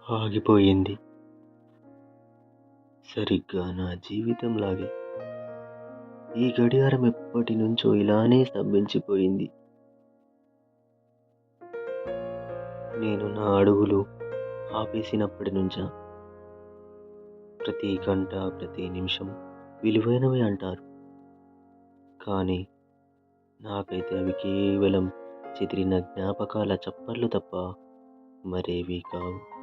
ఆగిపోయింది. సరిగ్గా నా జీవితంలాగే ఈ గడియారం ఎప్పటి నుంచో ఇలానే స్తంభించిపోయింది. నేను నా అడుగులు ఆపేసినప్పటి నుంచా ప్రతి గంట, ప్రతి నిమిషం విలువైనవి అంటారు. కానీ నాకైతే అవి కేవలం చెదిరిన జ్ఞాపకాల చప్పట్లు తప్ప మరేవీ కావు.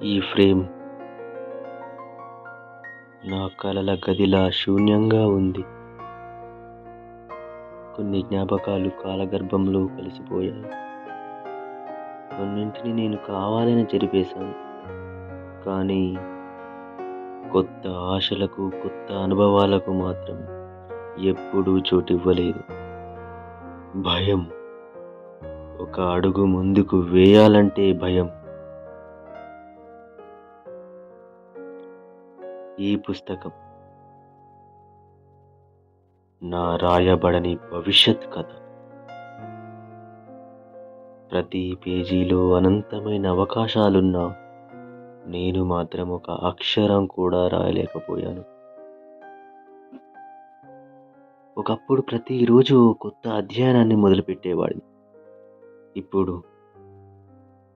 ఈ ఫ్రేమ్ నా కలల గదిలా శూన్యంగా ఉంది. కొన్ని జ్ఞాపకాలు కాలగర్భంలో కలిసిపోయాయి. కొన్నింటిని నేను కావాలని చెరిపేశాను. కానీ కొత్త ఆశలకు, కొత్త అనుభవాలకు మాత్రం ఎప్పుడూ చోటివ్వలేదు. భయం. ఒక అడుగు ముందుకు వేయాలంటే భయం. ఈ పుస్తకం నా రాయబడని భవిష్యత్ కథ. ప్రతి పేజీలో అనంతమైన అవకాశాలున్నా నేను మాత్రం ఒక అక్షరం కూడా రాయలేకపోయాను. ఒకప్పుడు ప్రతిరోజు కొత్త అధ్యయనాన్ని మొదలుపెట్టేవాడిని. ఇప్పుడు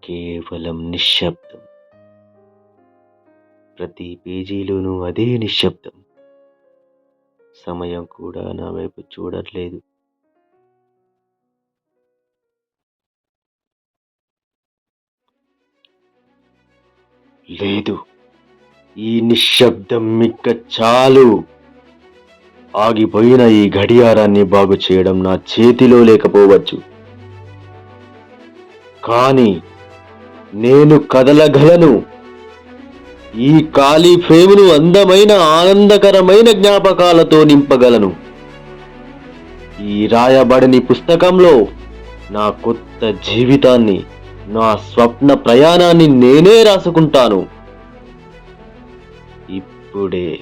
కేవలం నిశ్శబ్దం. ప్రతి పేజీలోనూ అదే నిశ్శబ్దం. సమయం కూడా నా వైపు చూడట్లేదు. లేదు, ఈ నిశ్శబ్దం ఇక చాలు. ఆగిపోయిన ఈ గడియారాన్ని బాగు చేయడం నా చేతిలో లేకపోవచ్చు. కానీ నేను కదలగలను. ఈ ఖాళీ ఫ్రేమును అందమైన, ఆనందకరమైన జ్ఞాపకాలతో నింపగలను. ఈ రాయబడని పుస్తకంలో నా కొత్త జీవితాన్ని, నా స్వప్న ప్రయాణాన్ని నేనే రాసుకుంటాను. ఇప్పుడే.